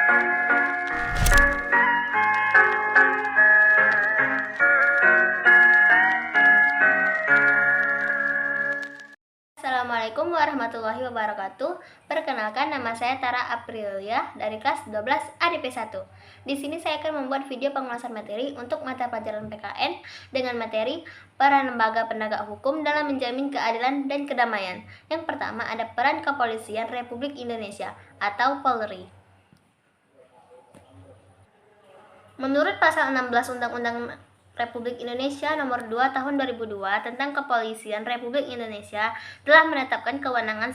Assalamualaikum warahmatullahi wabarakatuh. Perkenalkan, nama saya Tara Aprilia dari kelas 12 ADP 1. Di sini saya akan membuat video pengulasan materi untuk mata pelajaran PKN dengan materi peran lembaga penegak hukum dalam menjamin keadilan dan kedamaian. Yang pertama ada peran Kepolisian Republik Indonesia atau Polri. Menurut pasal 16 Undang-Undang Republik Indonesia Nomor 2 Tahun 2002 tentang Kepolisian Republik Indonesia telah menetapkan kewenangan,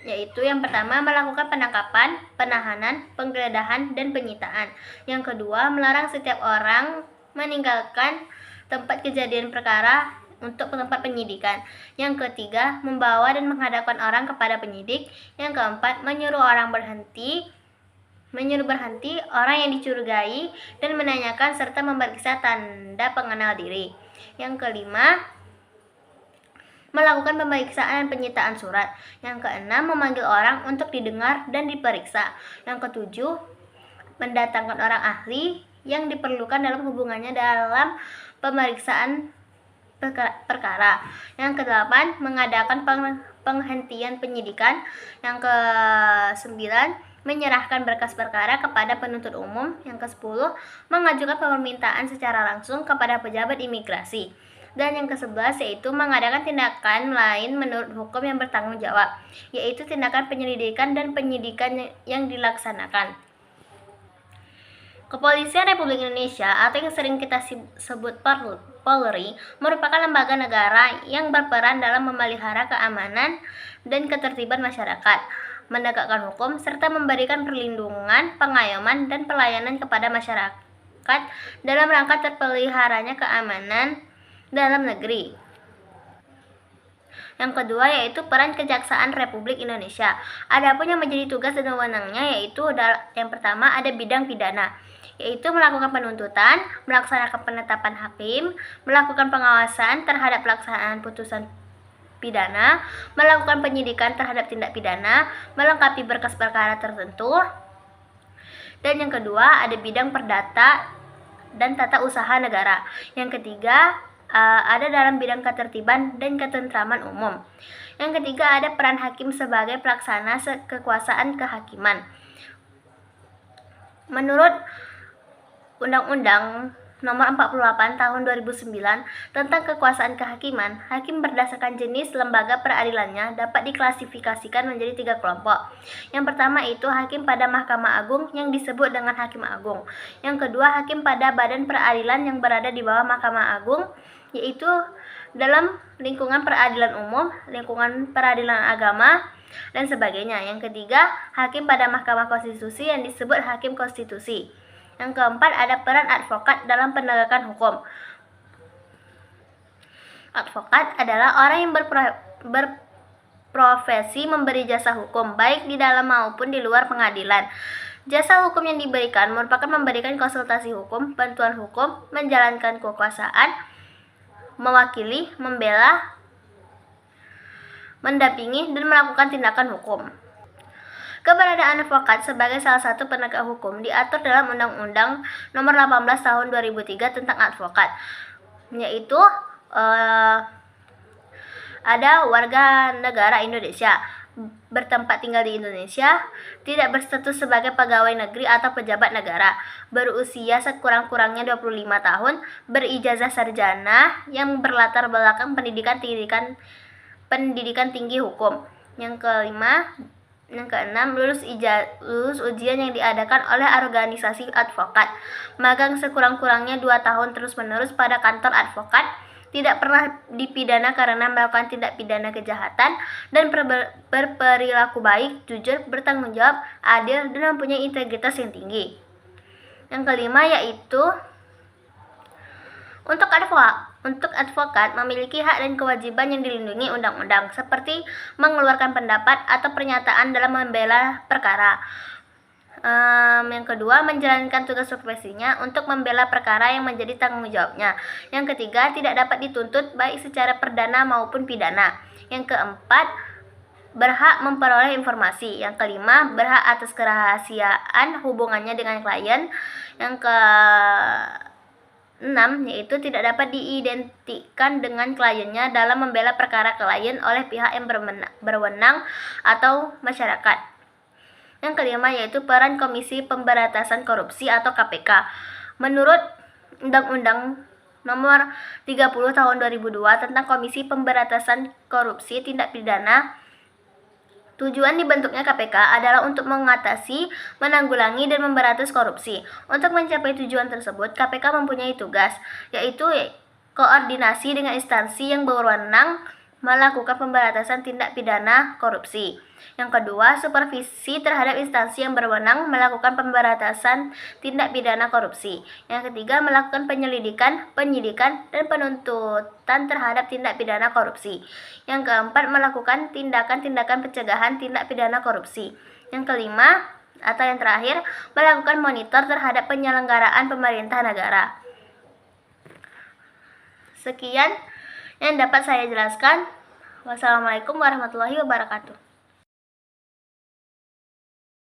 yaitu yang pertama melakukan penangkapan, penahanan, penggeledahan, dan penyitaan. Yang kedua, melarang setiap orang meninggalkan tempat kejadian perkara untuk tempat penyidikan. Yang ketiga, membawa dan menghadapkan orang kepada penyidik. Yang keempat, menyuruh berhenti orang yang dicurigai dan menanyakan serta memeriksa tanda pengenal diri. Yang kelima, melakukan pemeriksaan dan penyitaan surat. Yang keenam, memanggil orang untuk didengar dan diperiksa. Yang ketujuh, mendatangkan orang ahli yang diperlukan dalam hubungannya dalam pemeriksaan perkara. Yang kedelapan, mengadakan penghentian penyidikan. Yang kesembilan, menyerahkan berkas perkara kepada penuntut umum. Yang ke-10, mengajukan permintaan secara langsung kepada pejabat imigrasi. Dan yang ke-11 yaitu mengadakan tindakan lain menurut hukum yang bertanggung jawab, yaitu tindakan penyelidikan dan penyidikan yang dilaksanakan. Kepolisian Republik Indonesia atau yang sering kita sebut Polri merupakan lembaga negara yang berperan dalam memelihara keamanan dan ketertiban masyarakat, menegakkan hukum, serta memberikan perlindungan, pengayoman, dan pelayanan kepada masyarakat dalam rangka terpeliharanya keamanan dalam negeri. Yang kedua yaitu peran Kejaksaan Republik Indonesia. Adapun yang menjadi tugas dan wewenangnya yaitu yang pertama ada bidang pidana, yaitu melakukan penuntutan, melaksanakan penetapan hakim, melakukan pengawasan terhadap pelaksanaan putusan pidana, melakukan penyidikan terhadap tindak pidana, melengkapi berkas perkara tertentu. Dan yang kedua ada bidang perdata dan tata usaha negara. Yang ketiga ada dalam bidang ketertiban dan ketentraman umum. Yang ketiga ada peran hakim sebagai pelaksana kekuasaan kehakiman. Menurut Undang-Undang Nomor 48 Tahun 2009 tentang kekuasaan kehakiman, hakim berdasarkan jenis lembaga peradilannya dapat diklasifikasikan menjadi 3 kelompok. Yang pertama itu hakim pada Mahkamah Agung yang disebut dengan Hakim Agung. Yang kedua, hakim pada badan peradilan yang berada di bawah Mahkamah Agung, yaitu dalam lingkungan peradilan umum, lingkungan peradilan agama, dan sebagainya. Yang ketiga, hakim pada Mahkamah Konstitusi yang disebut Hakim Konstitusi. Yang keempat, ada peran advokat dalam penegakan hukum. Advokat adalah orang yang berprofesi memberi jasa hukum, baik di dalam maupun di luar pengadilan. Jasa hukum yang diberikan merupakan memberikan konsultasi hukum, bantuan hukum, menjalankan kekuasaan, mewakili, membela, mendampingi, dan melakukan tindakan hukum. Keberadaan advokat sebagai salah satu penegak hukum diatur dalam Undang-Undang Nomor 18 Tahun 2003 tentang advokat, yaitu ada warga negara Indonesia, bertempat tinggal di Indonesia, tidak berstatus sebagai pegawai negeri atau pejabat negara, berusia sekurang-kurangnya 25 tahun, berijazah sarjana yang berlatar belakang pendidikan tinggi hukum. Yang keenam, lulus ujian yang diadakan oleh organisasi advokat, magang sekurang-kurangnya 2 tahun terus-menerus pada kantor advokat, tidak pernah dipidana karena melakukan tindak pidana kejahatan, dan berperilaku baik, jujur, bertanggung jawab, adil, dan mempunyai integritas yang tinggi. Yang kelima yaitu untuk advokat memiliki hak dan kewajiban yang dilindungi undang-undang, seperti mengeluarkan pendapat atau pernyataan dalam membela perkara. Yang kedua, menjalankan tugas profesinya untuk membela perkara yang menjadi tanggung jawabnya. Yang ketiga, tidak dapat dituntut baik secara perdana maupun pidana. Yang keempat, berhak memperoleh informasi. Yang kelima, berhak atas kerahasiaan hubungannya dengan klien. Yang keenam, yaitu tidak dapat diidentikan dengan kliennya dalam membela perkara klien oleh pihak yang berwenang atau masyarakat. Yang kelima, yaitu peran Komisi Pemberantasan Korupsi atau KPK. Menurut Undang-Undang Nomor 30 Tahun 2002 tentang Komisi Pemberantasan Korupsi Tindak Pidana, tujuan dibentuknya KPK adalah untuk mengatasi, menanggulangi, dan memberantas korupsi. Untuk mencapai tujuan tersebut, KPK mempunyai tugas, yaitu koordinasi dengan instansi yang berwenang melakukan pemberantasan tindak pidana korupsi. Yang kedua, supervisi terhadap instansi yang berwenang melakukan pemberantasan tindak pidana korupsi. Yang ketiga, melakukan penyelidikan, penyidikan, dan penuntutan terhadap tindak pidana korupsi. Yang keempat, melakukan tindakan-tindakan pencegahan tindak pidana korupsi. Yang kelima, atau yang terakhir, melakukan monitor terhadap penyelenggaraan pemerintah negara. Sekian yang dapat saya jelaskan. Wassalamualaikum warahmatullahi wabarakatuh.